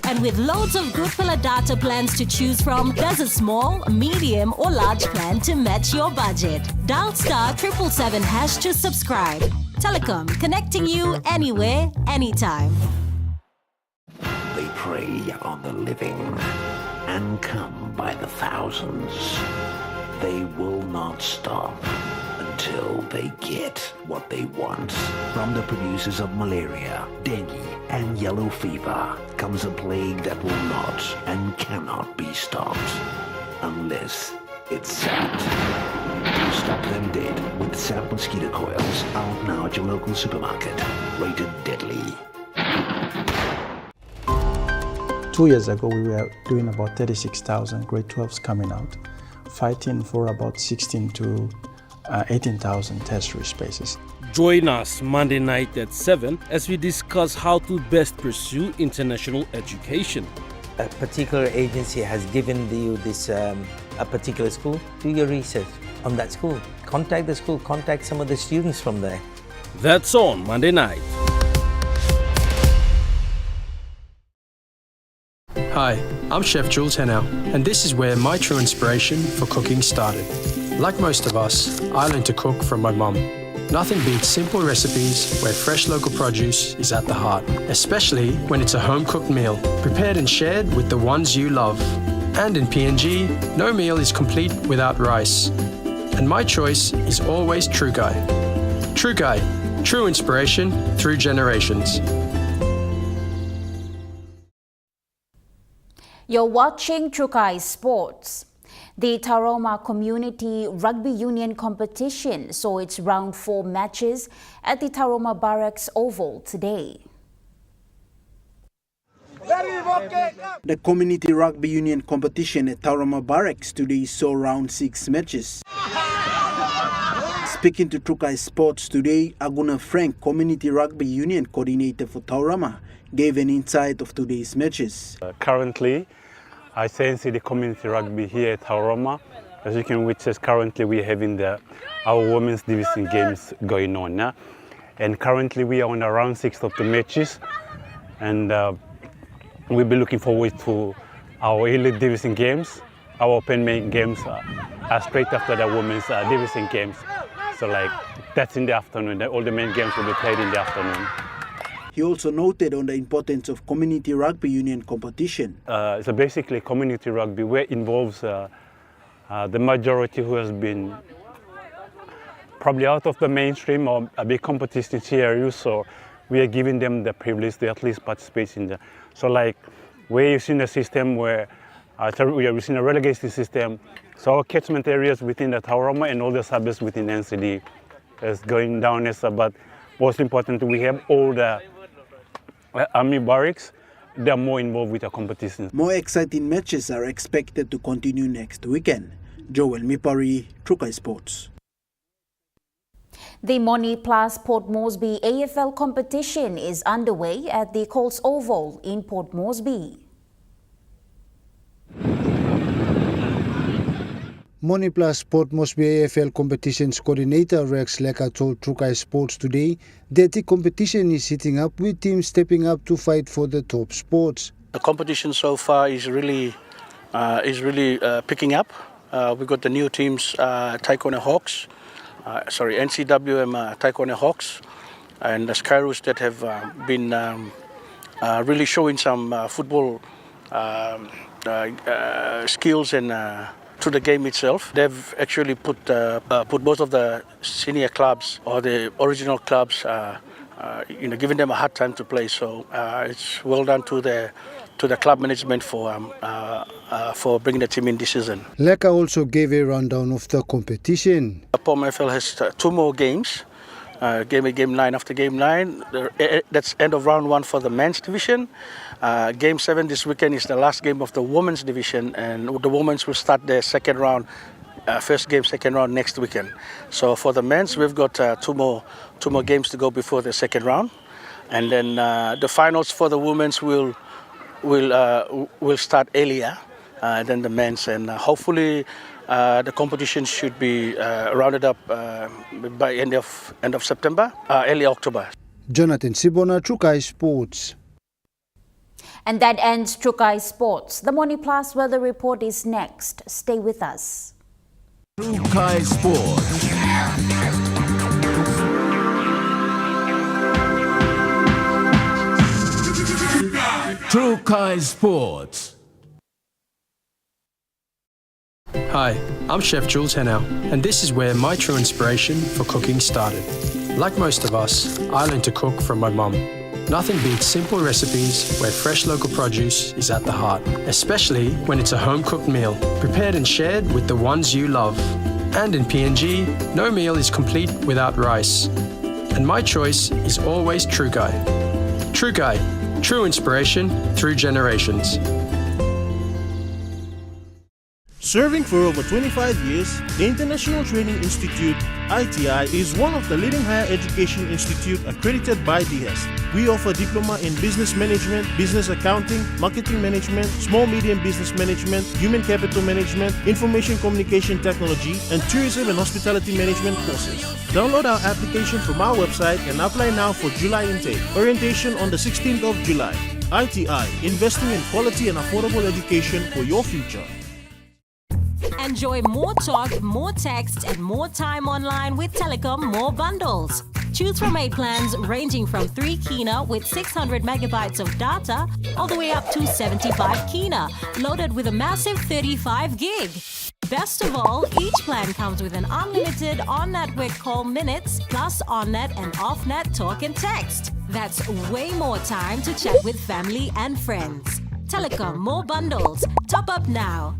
And with loads of Good Pillar data plans to choose from, there's a small, medium or large plan to match your budget. Dial *777# to subscribe. Telecom, connecting you anywhere, anytime. They prey on the living and come by the thousands. They will not stop until they get what they want. From the producers of malaria, dengue, and yellow fever comes a plague that will not and cannot be stopped unless it's zapped. Stop them dead with Zap mosquito coils, out now at your local supermarket. Rated deadly. 2 years ago, we were doing about 36,000 grade 12s coming out, fighting for about 16 to 18,000 tertiary spaces. Join us Monday night at 7 as we discuss how to best pursue international education. A particular agency has given you this a particular school. Do your research on that school. Contact the school, contact some of the students from there. That's on Monday night. Hi, I'm Chef Jules Hennau, and this is where my true inspiration for cooking started. Like most of us, I learned to cook from my mum. Nothing beats simple recipes where fresh local produce is at the heart, especially when it's a home-cooked meal, prepared and shared with the ones you love. And in PNG, no meal is complete without rice. And my choice is always Trukai. Trukai, true inspiration through generations. You're watching Trukai Sports. The Taroma Community Rugby Union competition saw its round 4 matches at the Taroma Barracks Oval today. The Community Rugby Union competition at Taurama Barracks today saw round 6 matches. Speaking to Trukai Sports today, Aguna Frank, Community Rugby Union coordinator for Taurama, gave an insight of today's matches. Currently, I sense the community rugby here at Taurama. As you can witness, currently we're having our women's division games going on. Yeah? And currently we are on round 6 of the matches. And we'll be looking forward to our elite division games. Our open main games are straight after the women's division games. So that's in the afternoon. All the main games will be played in the afternoon. He also noted on the importance of Community Rugby Union competition. So basically community rugby, where it involves the majority who has been probably out of the mainstream or a big competition here, so we are giving them the privilege to at least participate in that. So we're using a system where we are using a relegation system. So our catchment areas within the Taurama and all the suburbs within NCD is going down, but most important, we have all the army barracks. They are more involved with the competition. More exciting matches are expected to continue next weekend. Joel Mipari, Trukai Sports. The Moni Plus Port Moresby AFL competition is underway at the Coles Oval in Port Moresby. Moni Plus Port Moresby AFL competitions coordinator Rex Leka told Trukai Sports today that the competition is heating up with teams stepping up to fight for the top spots. The competition so far is really picking up. We've got the new teams, NCWM Taekwondo Hawks, and the Skyroos that have been really showing some football skills and to the game itself. They've actually put most of the senior clubs or the original clubs, giving them a hard time to play. So it's well done to the club management for bringing the team in this season. Leka also gave a rundown of the competition. Port MFL has 2 more games. Game 9 after game 9. That's end of round 1 for the men's division. Game 7 this weekend is the last game of the women's division, and the women's will start their second round, first game, second round next weekend. So for the men's, we've got 2 more games to go before the second round, and then the finals for the women's will start earlier than the men's, and hopefully the competition should be rounded up by end of September, early October. Jonathan Sibona, Trukai Sports. And that ends Trukai Sports. The Moni Plus weather report is next. Stay with us. Trukai Sports. Trukai Sports. Hi, I'm Chef Jules Henao, and this is where my true inspiration for cooking started. Like most of us, I learned to cook from my mum. Nothing beats simple recipes where fresh local produce is at the heart, especially when it's a home-cooked meal, prepared and shared with the ones you love. And in PNG, no meal is complete without rice. And my choice is always Trukai. Trukai, true inspiration through generations. Serving for over 25 years, the International Training Institute, ITI, is one of the leading higher education institutes accredited by DHEST. We offer diploma in business management, business accounting, marketing management, small-medium business management, human capital management, information communication technology, and tourism and hospitality management courses. Download our application from our website and apply now for July intake. Orientation on the 16th of July. ITI, investing in quality and affordable education for your future. Enjoy more talk, more text, and more time online with Telecom More Bundles. Choose from 8 plans ranging from 3 kina with 600 megabytes of data all the way up to 75 kina, loaded with a massive 35 gig. Best of all, each plan comes with an unlimited on-network call minutes plus on-net and off-net talk and text. That's way more time to chat with family and friends. Telecom More Bundles. Top up now.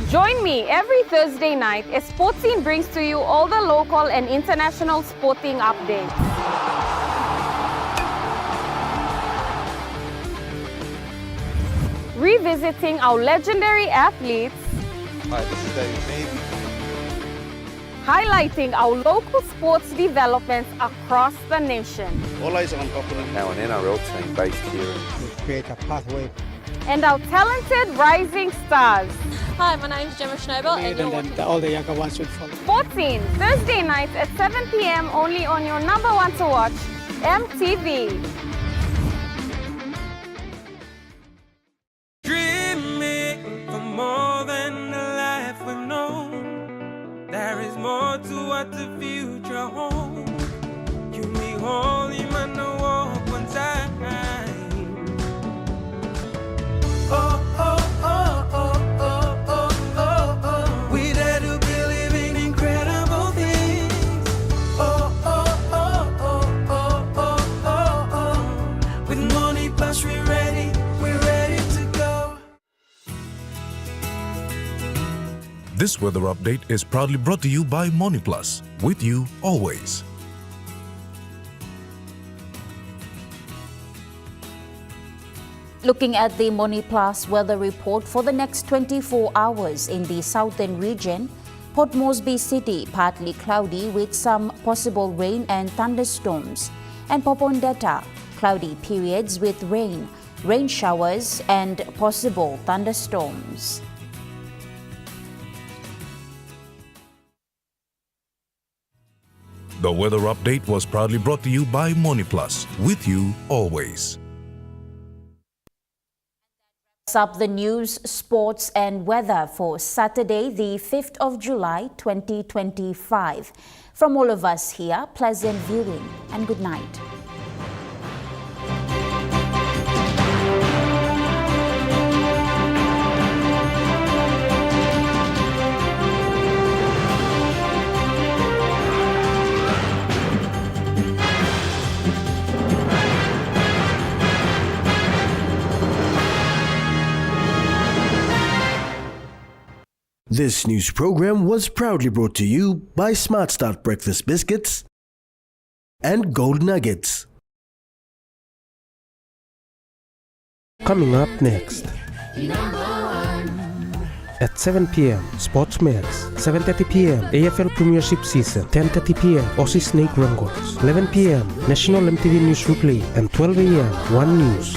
Join me every Thursday night as Sportscene brings to you all the local and international sporting updates. Revisiting our legendary athletes, Hi, this is David. highlighting our local sports developments across the nation, All eyes on Coconut. Now an NRL team based here. We create a pathway. and our talented rising stars. Hi, my name is Gemma Schnobel and you're watching all the younger ones will follow. Sportscene, Thursday nights at 7 p.m. only on your number one to watch, MTV. Dreaming for more than the life we've known. There is more to what the future holds. You me holy man, no walk one time. Oh, oh, oh, oh, oh, oh, oh, oh. We dare to be living incredible things. Oh, oh, oh, oh, oh, oh, oh, oh. With money plus we're ready to go. This weather update is proudly brought to you by Money Plus, with you always. Looking at the Money Plus weather report for the next 24 hours in the southern region, Port Moresby City partly cloudy with some possible rain and thunderstorms, and Popondetta cloudy periods with rain showers and possible thunderstorms. The weather update was proudly brought to you by Money Plus, with you always. Up the news, sports and weather for Saturday, the 5th of July, 2025. From all of us here, pleasant viewing and good night. This news program was proudly brought to you by Smart Start Breakfast Biscuits and Gold Nuggets. Coming up next. At 7 p.m, Sports Mails. 7:30 p.m, AFL Premiership Season. 10:30 p.m, Aussie Snake Rangers. 11 p.m, National MTV News Replay. And 12 a.m, One News.